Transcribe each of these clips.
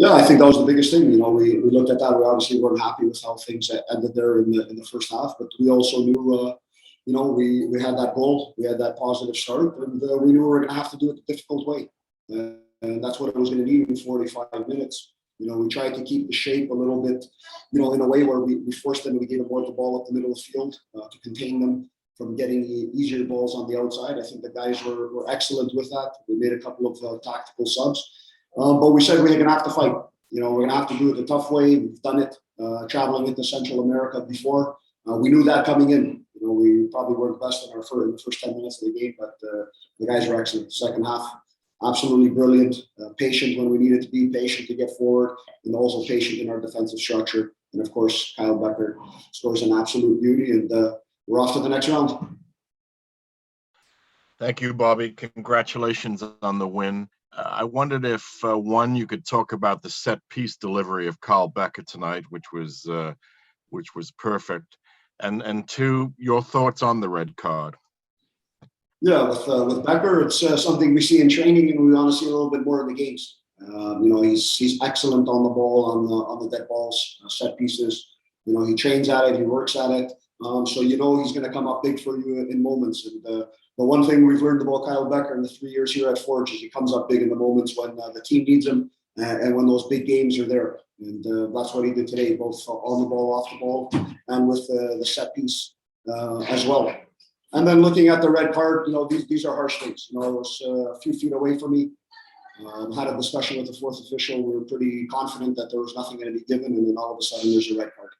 Yeah, I think that was the biggest thing. We looked at that. We obviously weren't happy with how things ended there in the first half, but we also knew, we had that goal, we had that positive start, and we knew we were going to have to do it the difficult way, and that's what it was going to need in 45 minutes. We tried to keep the shape a little bit, in a way where we forced them. We gave them more the ball up the middle of the field to contain them from getting easier balls on the outside. I think the guys were excellent with that. We made a couple of tactical subs. But we said we're going to have to fight. We're going to have to do it the tough way. We've done it traveling into Central America before. We knew that coming in. We probably weren't best in the first 10 minutes of the game, but the guys were excellent. Second half, absolutely brilliant. Patient when we needed to be, patient to get forward, and also patient in our defensive structure. And of course, Kyle Becker scores an absolute beauty, and we're off to the next round. Thank you, Bobby. Congratulations on the win. I wondered if you could talk about the set piece delivery of Kyle Becker tonight, which was perfect, and two, your thoughts on the red card. Yeah, with Becker, it's something we see in training, and we want to see a little bit more in the games. He's excellent on the ball, on the dead balls, set pieces. He trains at it, he works at it. So he's going to come up big for you in moments. And the one thing we've learned about Kyle Becker in the 3 years here at Forge is he comes up big in the moments when the team needs him and when those big games are there. And that's what he did today, both on the ball, off the ball, and with the set piece as well. And then looking at the red card, these are harsh things. It was a few feet away from me. Had a discussion with the fourth official. We were pretty confident that there was nothing going to be given, and then all of a sudden there's a red card.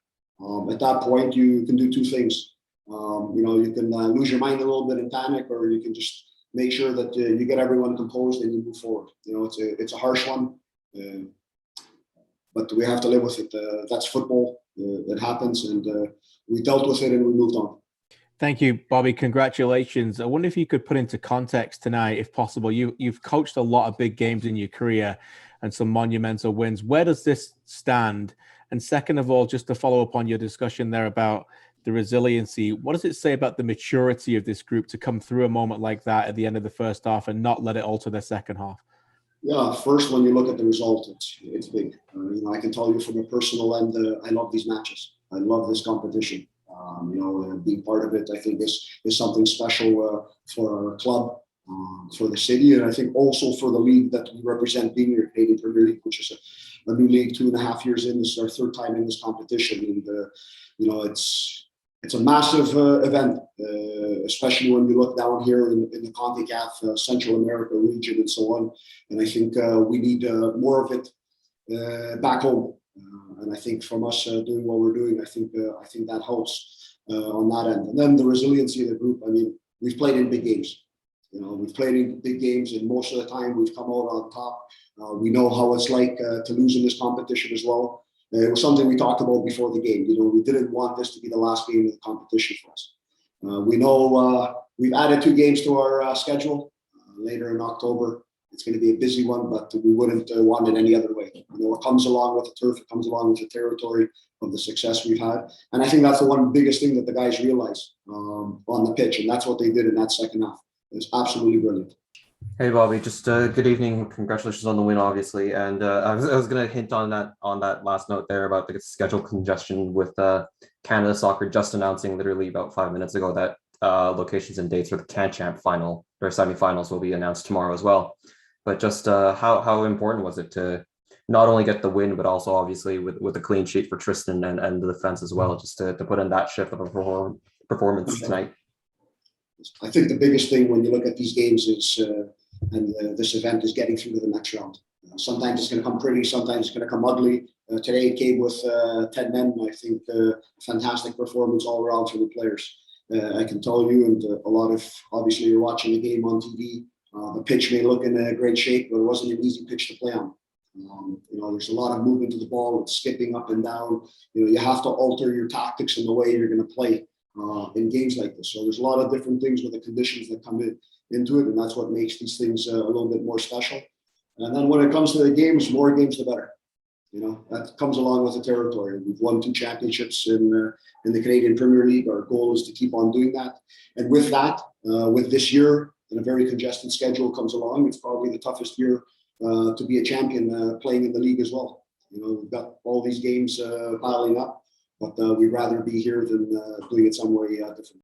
At that point, you can do two things. You can lose your mind a little bit in panic, or you can just make sure that you get everyone composed and you move forward. It's a harsh one, but we have to live with it. That's football. It happens, and we dealt with it and we moved on. Thank you, Bobby. Congratulations. I wonder if you could put into context tonight, if possible. You've coached a lot of big games in your career and some monumental wins. Where does this stand? And second of all, just to follow up on your discussion there about the resiliency, what does it say about the maturity of this group to come through a moment like that at the end of the first half and not let it alter their second half? Yeah, first, when you look at the result, it's big. I can tell you from a personal end, I love these matches. I love this competition. Being part of it, I think is something special for our club, for the city, and I think also for the league that we represent, being your Canadian Premier League, which is a new league 2.5 years in. This is our third time in this competition, and it's a massive event, especially when you look down here in the Concacaf Central America region and so on. And I think we need more of it back home. And I think from us doing what we're doing, I think that helps on that end. And then the resiliency of the group. We've played in big games. We've played in big games, and most of the time we've come out on top. We know how it's like to lose in this competition as well. It was something we talked about before the game. We didn't want this to be the last game of the competition for us. We know we've added 2 games to our schedule later in October. It's going to be a busy one, but we wouldn't want it any other way. It comes along with the turf, it comes along with the territory of the success we've had. And I think that's the one biggest thing that the guys realize on the pitch, and that's what they did in that second half. It was absolutely brilliant. Hey, Bobby, just good evening. Congratulations on the win, obviously. And I was going to hint on that last note there about the schedule congestion with Canada Soccer just announcing literally about 5 minutes ago that locations and dates for the CanChamp final or semifinals will be announced tomorrow as well. But just how important was it to not only get the win, but also obviously with a clean sheet for Tristan and the defense as well, just to put in that shift of a performance tonight? I think the biggest thing when you look at these games is, this event is getting through to the next round. Sometimes it's going to come pretty, sometimes it's going to come ugly. Today it came with 10 men. I think fantastic performance all around for the players. I can tell you, and a lot of, obviously you're watching the game on TV, the pitch may look in great shape, but it wasn't an easy pitch to play on. There's a lot of movement to the ball, it's skipping up and down. You have to alter your tactics and the way you're going to play in games like this. So there's a lot of different things with the conditions that come into it, and that's what makes these things a little bit more special. And then when it comes to the games, more games the better. That comes along with the territory. We've won 2 championships in the Canadian Premier League. Our goal is to keep on doing that. And with that, with this year and a very congested schedule comes along, it's probably the toughest year to be a champion playing in the league as well. You know, we've got all these games piling up, but we'd rather be here than doing it some way different.